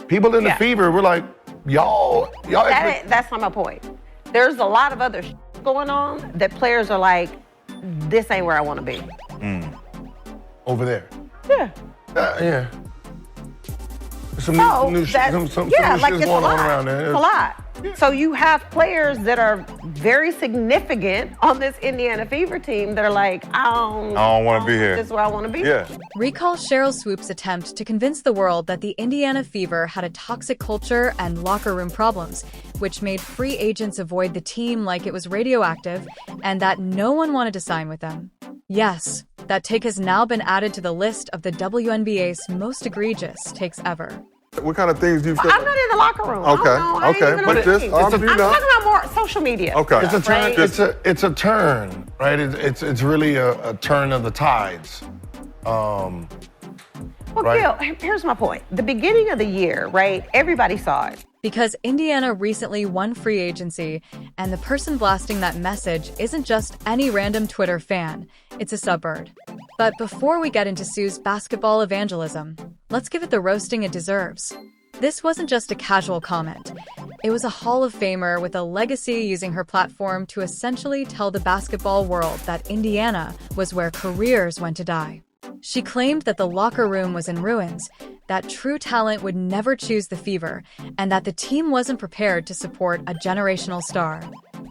People in the Fever were like, y'all. That's not my point. There's a lot of other going on that players are like, this ain't where I want to be. Over there. Yeah. Yeah. Some new shit going on around there. It's a lot. Yeah. So you have players that are very significant on this Indiana Fever team that are like, I don't want to be here. This is where I want to be. Yeah. Recall Sheryl Swoopes' attempt to convince the world that the Indiana Fever had a toxic culture and locker room problems, which made free agents avoid the team like it was radioactive, and that no one wanted to sign with them. Yes, that take has now been added to the list of the WNBA's most egregious takes ever. What kind of things do you feel? I'm not in the locker room. Okay. But I'm talking about more social media. Okay. It's a turn. It's a turn, right? It's really a turn of the tides. Well, Gil, here's my point. The beginning of the year, right? Everybody saw it. Because Indiana recently won free agency, and the person blasting that message isn't just any random Twitter fan, it's a subbird. But before we get into Sue's basketball evangelism, let's give it the roasting it deserves. This wasn't just a casual comment. It was a Hall of Famer with a legacy using her platform to essentially tell the basketball world that Indiana was where careers went to die. She claimed that the locker room was in ruins, that true talent would never choose the Fever, and that the team wasn't prepared to support a generational star.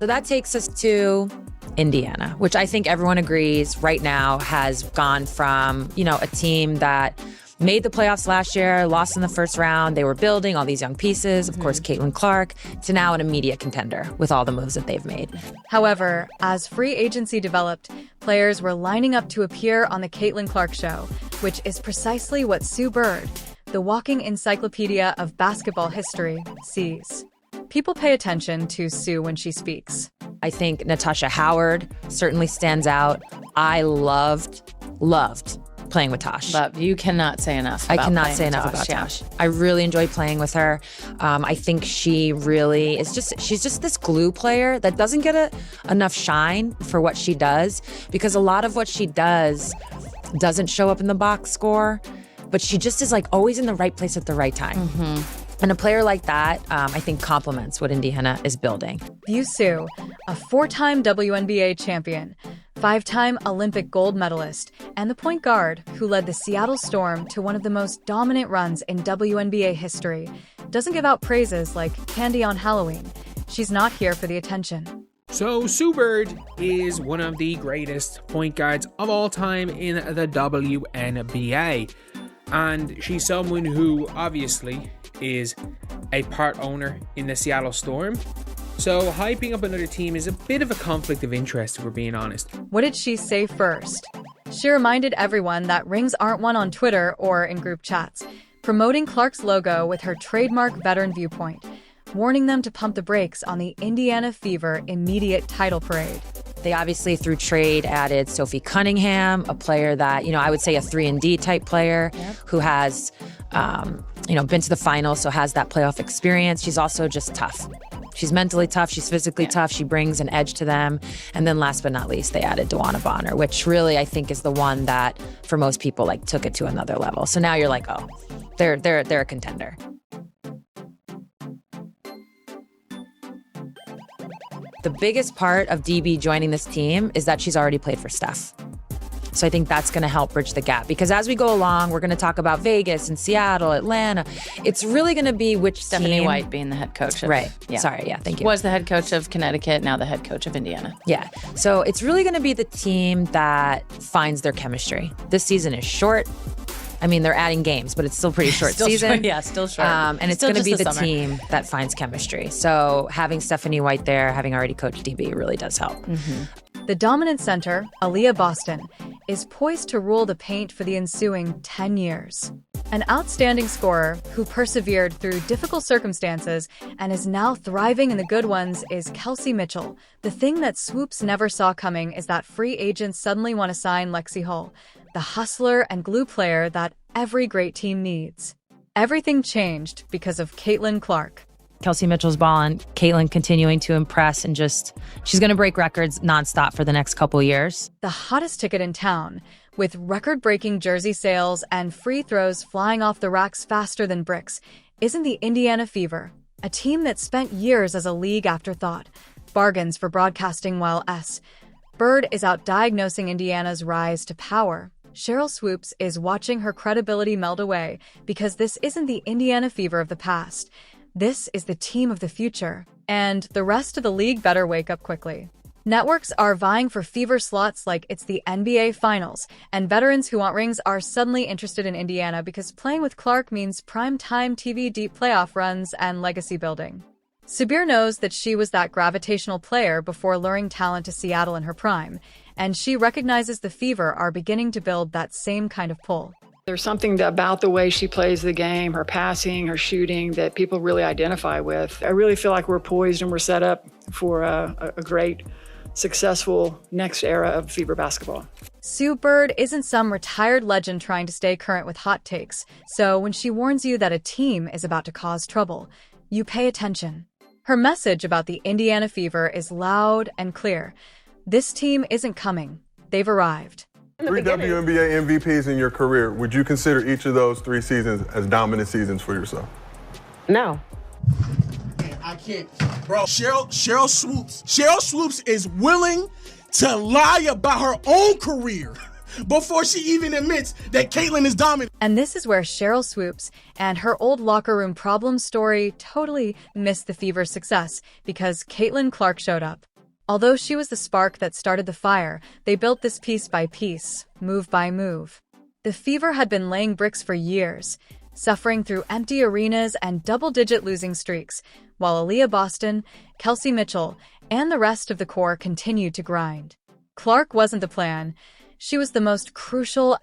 So that takes us to Indiana, which I think everyone agrees right now has gone from, a team that made the playoffs last year, lost in the first round. They were building all these young pieces, of course, Caitlin Clark, to now an immediate contender with all the moves that they've made. However, as free agency developed, players were lining up to appear on the Caitlin Clark Show, which is precisely what Sue Bird, the walking encyclopedia of basketball history, sees. People pay attention to Sue when she speaks. I think Natasha Howard certainly stands out. I loved playing with Tosh. But you cannot say enough about Tosh. I really enjoy playing with her. I think she really is she's just this glue player that doesn't get enough shine for what she does, because a lot of what she does doesn't show up in the box score, but she just is always in the right place at the right time. And a player like that, I think, complements what Indiana is building. View Sue, a 4-time WNBA champion, 5-time Olympic gold medalist, and the point guard who led the Seattle Storm to one of the most dominant runs in WNBA history, doesn't give out praises like candy on Halloween. She's not here for the attention. So Sue Bird is one of the greatest point guards of all time in the WNBA. And she's someone who obviously is a part owner in the Seattle Storm. So hyping up another team is a bit of a conflict of interest, if we're being honest. What did she say first? She reminded everyone that rings aren't won on Twitter or in group chats, promoting Clark's logo with her trademark veteran viewpoint, warning them to pump the brakes on the Indiana Fever immediate title parade. They obviously, through trade, added Sophie Cunningham, a player that, I would say a 3-and-D type player who has, been to the finals, so has that playoff experience. She's also just tough. She's mentally tough. She's physically tough. She brings an edge to them. And then last but not least, they added DeWanna, which really, I think, is the one that, for most people, took it to another level. So now you're like, oh, they're a contender. The biggest part of DB joining this team is that she's already played for Steph. So I think that's going to help bridge the gap, because as we go along, we're going to talk about Vegas and Seattle, Atlanta. It's really going to be which Stephanie team. White being the head coach. Thank you. Was the head coach of Connecticut, now the head coach of Indiana. Yeah. So it's really going to be the team that finds their chemistry. This season is short. I mean, they're adding games, but it's still pretty short season. Still short. And it's going to be the team that finds chemistry. So having Stephanie White there, having already coached DB, really does help. The dominant center, Aaliyah Boston, is poised to rule the paint for the ensuing 10 years. An outstanding scorer who persevered through difficult circumstances and is now thriving in the good ones is Kelsey Mitchell. The thing that Swoopes never saw coming is that free agents suddenly want to sign Lexi Hull, the hustler and glue player that every great team needs. Everything changed because of Caitlin Clark. Kelsey Mitchell's balling, Caitlin continuing to impress, and she's going to break records nonstop for the next couple years. The hottest ticket in town, with record-breaking jersey sales and free throws flying off the racks faster than bricks, isn't the Indiana Fever, a team that spent years as a league afterthought, bargains for broadcasting while Bird is out diagnosing Indiana's rise to power. Sheryl Swoopes is watching her credibility melt away because this isn't the Indiana Fever of the past. This is the team of the future, and the rest of the league better wake up quickly. Networks are vying for Fever slots like it's the NBA Finals, and veterans who want rings are suddenly interested in Indiana because playing with Clark means prime-time TV deep playoff runs and legacy building. Subir knows that she was that gravitational player before luring talent to Seattle in her prime, and she recognizes the Fever are beginning to build that same kind of pull. There's something about the way she plays the game, her passing, her shooting, that people really identify with. I really feel like we're poised and we're set up for a great, successful next era of Fever basketball. Sue Bird isn't some retired legend trying to stay current with hot takes, so when she warns you that a team is about to cause trouble, you pay attention. Her message about the Indiana Fever is loud and clear. This team isn't coming. They've arrived. 3 WNBA MVPs in your career. Would you consider each of those 3 seasons as dominant seasons for yourself? No. I can't. Bro, Sheryl Swoopes is willing to lie about her own career before she even admits that Caitlyn is dominant. And this is where Sheryl Swoopes and her old locker room problem story totally missed the Fever's success because Caitlyn Clark showed up. Although she was the spark that started the fire, they built this piece by piece, move by move. The Fever had been laying bricks for years, suffering through empty arenas and double-digit losing streaks, while Aaliyah Boston, Kelsey Mitchell, and the rest of the core continued to grind. Clark wasn't the plan. She was the most crucial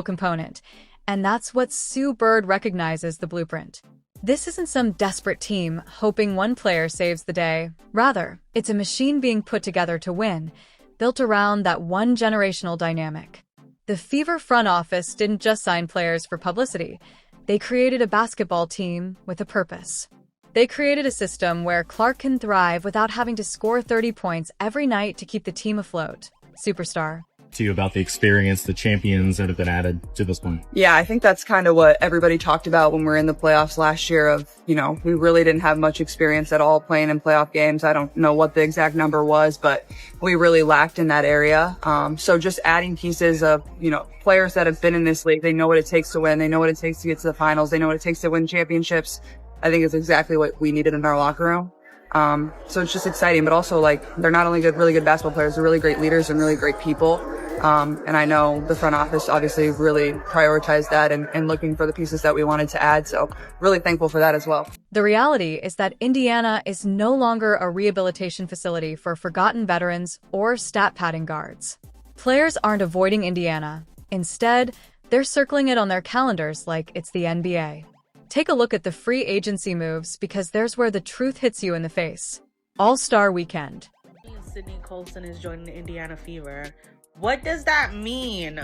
component, and that's what Sue Bird recognizes the blueprint. This isn't some desperate team hoping one player saves the day. Rather, it's a machine being put together to win, built around that one generational dynamic. The Fever front office didn't just sign players for publicity. They created a basketball team with a purpose. They created a system where Clark can thrive without having to score 30 points every night to keep the team afloat. Superstar. To you about the experience, the champions that have been added to this point. Yeah, I think that's kind of what everybody talked about when we were in the playoffs last year of, we really didn't have much experience at all playing in playoff games. I don't know what the exact number was, but we really lacked in that area. So just adding pieces of, players that have been in this league, they know what it takes to win. They know what it takes to get to the finals. They know what it takes to win championships. I think it's exactly what we needed in our locker room. So it's just exciting, but also they're not only really good basketball players, they're really great leaders and really great people. And I know the front office obviously really prioritized that and looking for the pieces that we wanted to add. So really thankful for that as well. The reality is that Indiana is no longer a rehabilitation facility for forgotten veterans or stat padding guards. Players aren't avoiding Indiana. Instead, they're circling it on their calendars like it's the NBA. Take a look at the free agency moves because there's where the truth hits you in the face. All-Star Weekend. Sydney Colson is joining the Indiana Fever. What does that mean?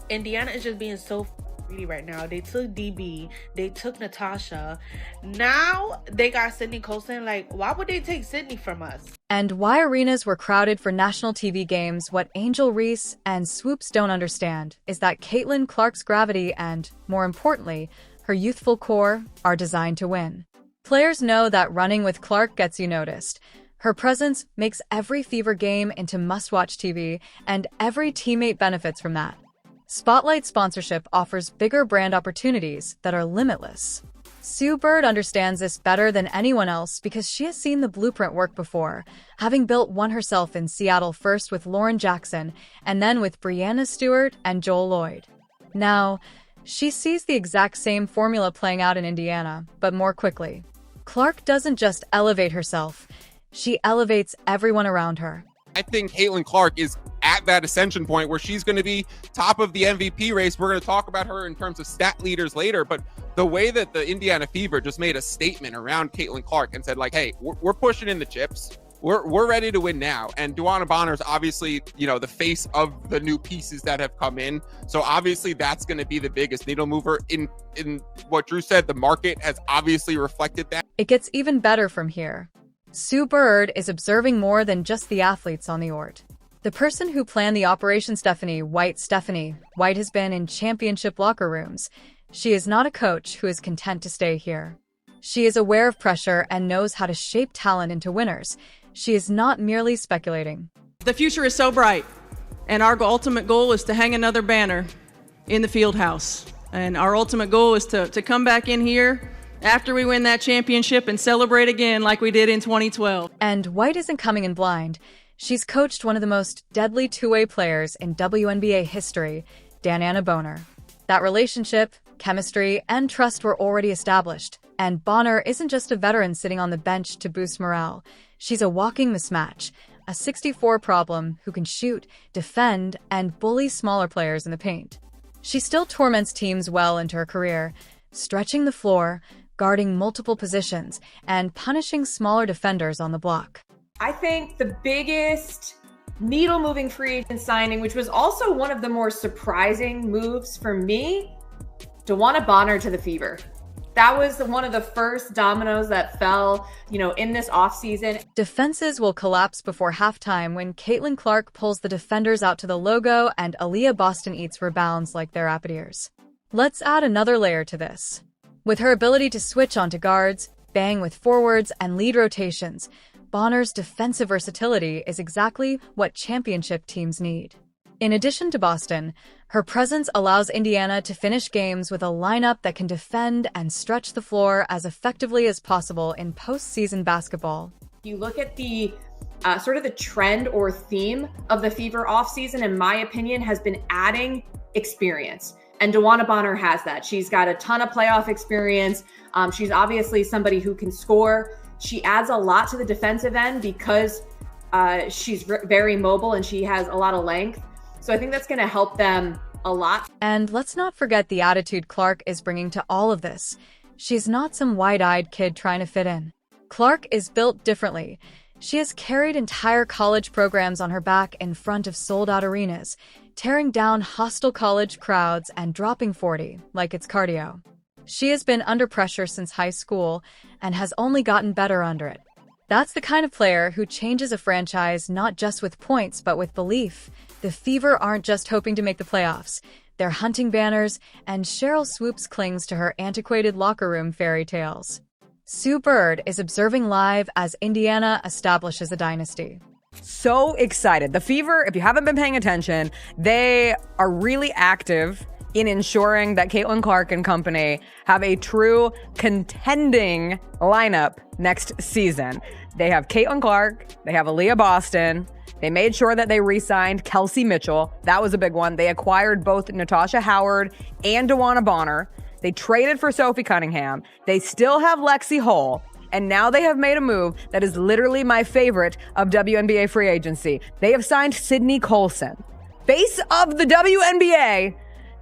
Indiana is just being so greedy right now. They took DB. They took Natasha. Now they got Sydney Colson. Why would they take Sydney from us? And why arenas were crowded for national TV games, what Angel Reese and Swoopes don't understand is that Caitlyn Clark's gravity and, more importantly, her youthful core are designed to win. Players know that running with Clark gets you noticed. Her presence makes every Fever game into must-watch TV, and every teammate benefits from that. Spotlight sponsorship offers bigger brand opportunities that are limitless. Sue Bird understands this better than anyone else because she has seen the blueprint work before, having built one herself in Seattle first with Lauren Jackson and then with Breanna Stewart and Joel Lloyd. Now, she sees the exact same formula playing out in Indiana, but more quickly. Clark doesn't just elevate herself, she elevates everyone around her. I think Caitlyn Clark is at that ascension point where she's going to be top of the MVP race. We're going to talk about her in terms of stat leaders later, but the way that the Indiana Fever just made a statement around Caitlyn Clark and said hey, we're pushing in the chips. We're ready to win now. And DeWanna Bonner's obviously, the face of the new pieces that have come in. So obviously that's going to be the biggest needle mover in what Drew said. The market has obviously reflected that. It gets even better from here. Sue Bird is observing more than just the athletes on the court. The person who planned the Operation Stephanie White has been in championship locker rooms. She is not a coach who is content to stay here. She is aware of pressure and knows how to shape talent into winners. She is not merely speculating. The future is so bright, and our ultimate goal is to hang another banner in the field house. And our ultimate goal is to come back in here after we win that championship and celebrate again like we did in 2012. And White isn't coming in blind. She's coached one of the most deadly two-way players in WNBA history, DeWanna Bonner. That relationship, chemistry, and trust were already established. And Bonner isn't just a veteran sitting on the bench to boost morale. She's a walking mismatch, a 6'4" problem who can shoot, defend, and bully smaller players in the paint. She still torments teams well into her career, stretching the floor, guarding multiple positions, and punishing smaller defenders on the block. I think the biggest needle-moving free agent signing, which was also one of the more surprising moves for me, DeWanna Bonner to the Fever. That was one of the first dominoes that fell, in this offseason. Defenses will collapse before halftime when Caitlin Clark pulls the defenders out to the logo and Aaliyah Boston eats rebounds like their rapid ears. Let's add another layer to this. With her ability to switch onto guards, bang with forwards, and lead rotations, Bonner's defensive versatility is exactly what championship teams need. In addition to Boston, her presence allows Indiana to finish games with a lineup that can defend and stretch the floor as effectively as possible in postseason basketball. You look at the sort of the trend or theme of the Fever offseason, in my opinion, has been adding experience. And DeWanna Bonner has that. She's got a ton of playoff experience. She's obviously somebody who can score. She adds a lot to the defensive end because she's very mobile and she has a lot of length. So I think that's going to help them a lot. And let's not forget the attitude Clark is bringing to all of this. She's not some wide-eyed kid trying to fit in. Clark is built differently. She has carried entire college programs on her back in front of sold-out arenas, tearing down hostile college crowds and dropping 40 like it's cardio. She has been under pressure since high school and has only gotten better under it. That's the kind of player who changes a franchise not just with points but with belief. The Fever aren't just hoping to make the playoffs. They're hunting banners, and Sheryl Swoopes clings to her antiquated locker room fairy tales. Sue Bird is observing live as Indiana establishes a dynasty. So excited. The Fever, if you haven't been paying attention, they are really active in ensuring that Caitlin Clark and company have a true contending lineup next season. They have Caitlin Clark, they have Aaliyah Boston, they made sure that they re-signed Kelsey Mitchell. That was a big one. They acquired both Natasha Howard and DeWanna Bonner. They traded for Sophie Cunningham. They still have Lexi Hull. And now they have made a move that is literally my favorite of WNBA free agency. They have signed Sydney Colson, face of the WNBA.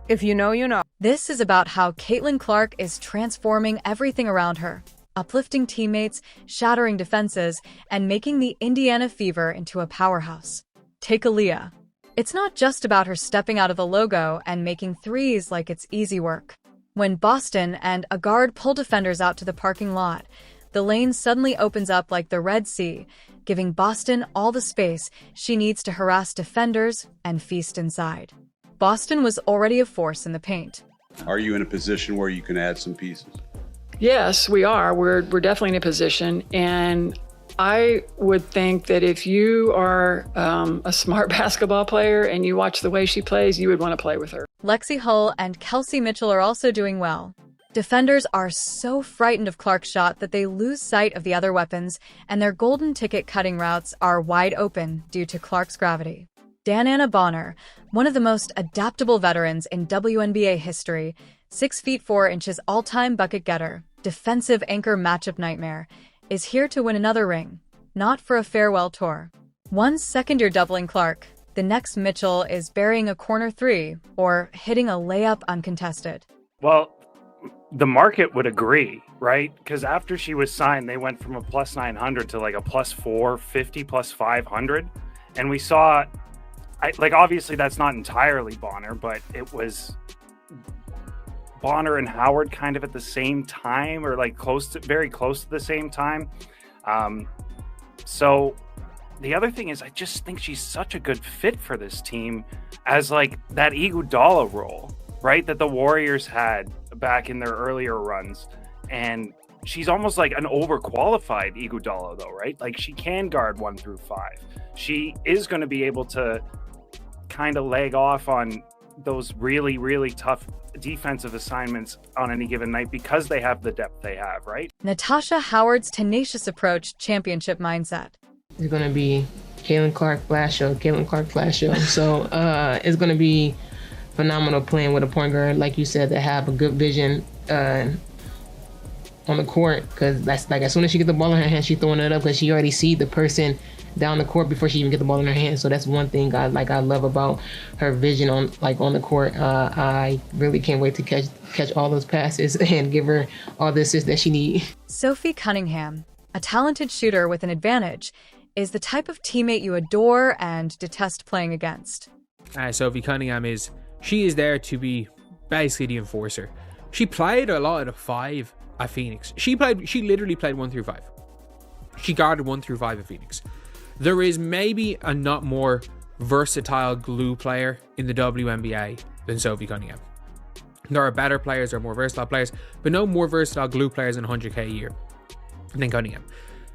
If you know, you know. This is about how Caitlin Clark is transforming everything around her, uplifting teammates, shattering defenses, and making the Indiana Fever into a powerhouse. Take Aaliyah. It's not just about her stepping out of the logo and making threes like it's easy work. When Boston and a guard pull defenders out to the parking lot, the lane suddenly opens up like the Red Sea, giving Boston all the space she needs to harass defenders and feast inside. Boston was already a force in the paint. Are you in a position where you can add some pieces? Yes, we are. We're definitely in a position. And I would think that if you are a smart basketball player and you watch the way she plays, you would want to play with her. Lexi Hull and Kelsey Mitchell are also doing well. Defenders are so frightened of Clark's shot that they lose sight of the other weapons, and their golden ticket cutting routes are wide open due to Clark's gravity. DeWanna Bonner, one of the most adaptable veterans in WNBA history, 6'4" all-time bucket getter, defensive anchor matchup nightmare, is here to win another ring, not for a farewell tour. One second you're doubling Clark, the next Mitchell is burying a corner three or hitting a layup uncontested. Well, the market would agree, right? Because after she was signed, they went from a plus 900 to like a plus 450, plus 500. And we saw, obviously that's not entirely Bonner, but it was Bonner and Howard kind of at the same time, or like very close to the same time. So the other thing is, I just think she's such a good fit for this team as like that Iguodala role, right? That the Warriors had back in their earlier runs. And she's almost like an overqualified Iguodala, though, right? Like, she can guard 1 through 5. She is going to be able to kind of leg off on those really, really tough defensive assignments on any given night because they have the depth they have, right? Natasha Howard's tenacious approach, championship mindset. It's going to be Caitlin Clark flash show. So it's going to be phenomenal playing with a point guard, like you said, that have a good vision on the court, because that's like, as soon as she get the ball in her hand, she's throwing it up because she already see the person down the court before she even get the ball in her hand. So that's one thing I love about her vision on the court. I really can't wait to catch all those passes and give her all the assists that she needs. Sophie Cunningham, a talented shooter with an advantage, is the type of teammate you adore and detest playing against. Sophie Cunningham is there to be basically the enforcer. She played a lot of the 5 at Phoenix. She literally played 1 through 5. She guarded 1 through 5 at Phoenix. There is maybe a not more versatile glue player in the WNBA than Sophie Cunningham. There are better players, there are more versatile players, but no more versatile glue players in 100k a year than Cunningham.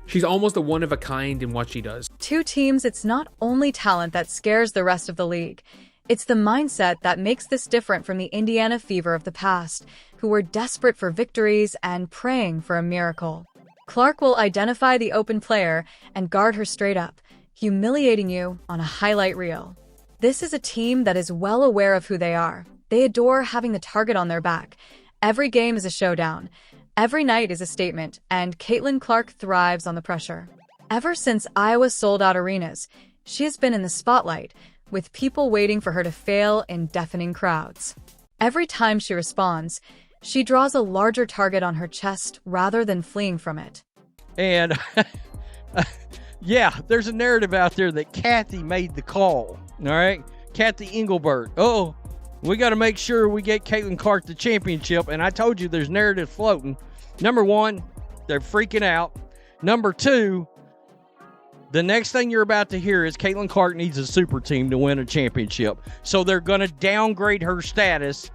She's almost a one of a kind in what she does. 2 teams, it's not only talent that scares the rest of the league. It's the mindset that makes this different from the Indiana Fever of the past, who were desperate for victories and praying for a miracle. Clark will identify the open player and guard her straight up, humiliating you on a highlight reel. This is a team that is well aware of who they are. They adore having the target on their back. Every game is a showdown. Every night is a statement, and Caitlin Clark thrives on the pressure. Ever since Iowa's sold-out arenas, she has been in the spotlight, with people waiting for her to fail in deafening crowds. Every time she responds, she draws a larger target on her chest rather than fleeing from it. And yeah, there's a narrative out there that Kathy made the call. All right, Kathy Engelbert. Oh, we got to make sure we get Caitlin Clark the championship. And I told you there's narrative floating. Number 1, they're freaking out. Number 2, the next thing you're about to hear is Caitlin Clark needs a super team to win a championship. So they're going to downgrade her status,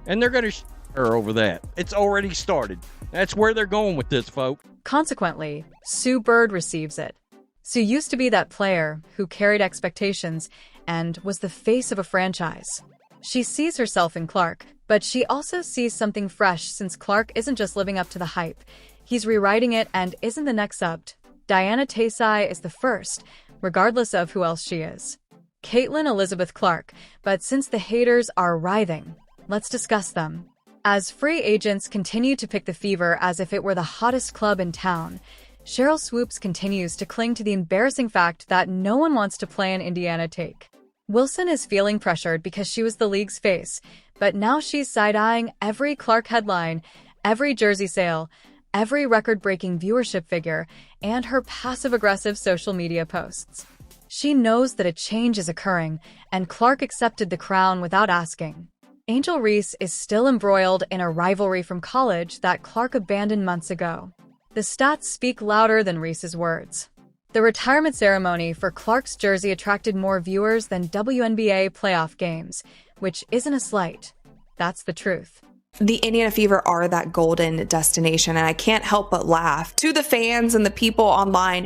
and they're going to her over that. It's already started. That's where they're going with this, folks. Consequently, Sue Bird receives it. Sue used to be that player who carried expectations and was the face of a franchise. She sees herself in Clark, but she also sees something fresh since Clark isn't just living up to the hype. He's rewriting it and isn't the next up. Diana Taysai is the first, regardless of who else she is. Caitlin Elizabeth Clark, but since the haters are writhing, let's discuss them. As free agents continue to pick the Fever as if it were the hottest club in town, Sheryl Swoopes continues to cling to the embarrassing fact that no one wants to play an Indiana take. Wilson is feeling pressured because she was the league's face, but now she's side-eyeing every Clark headline, every jersey sale, every record-breaking viewership figure, and her passive-aggressive social media posts. She knows that a change is occurring, and Clark accepted the crown without asking. Angel Reese is still embroiled in a rivalry from college that Clark abandoned months ago. The stats speak louder than Reese's words. The retirement ceremony for Clark's jersey attracted more viewers than WNBA playoff games, which isn't a slight. That's the truth. The Indiana Fever are that golden destination, and I can't help but laugh to the fans and the people online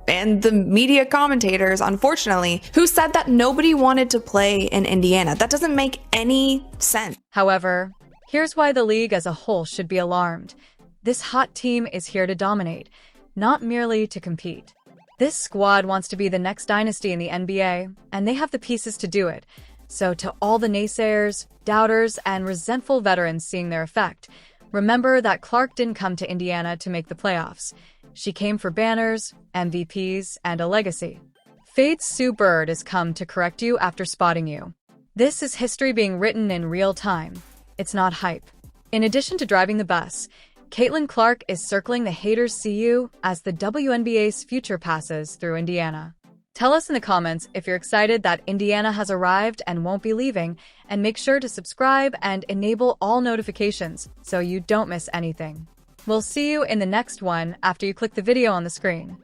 and the media commentators, unfortunately, who said that nobody wanted to play in Indiana. That doesn't make any sense. However, here's why the league as a whole should be alarmed. This hot team is here to dominate, not merely to compete. This squad wants to be the next dynasty in the NBA, and they have the pieces to do it. So to all the naysayers, doubters, and resentful veterans seeing their effect, remember that Clark didn't come to Indiana to make the playoffs. She came for banners, MVPs, and a legacy. Fade's Sue Bird has come to correct you after spotting you. This is history being written in real time. It's not hype. In addition to driving the bus, Caitlin Clark is circling the haters see you as the WNBA's future passes through Indiana. Tell us in the comments if you're excited that Indiana has arrived and won't be leaving, and make sure to subscribe and enable all notifications so you don't miss anything. We'll see you in the next one after you click the video on the screen.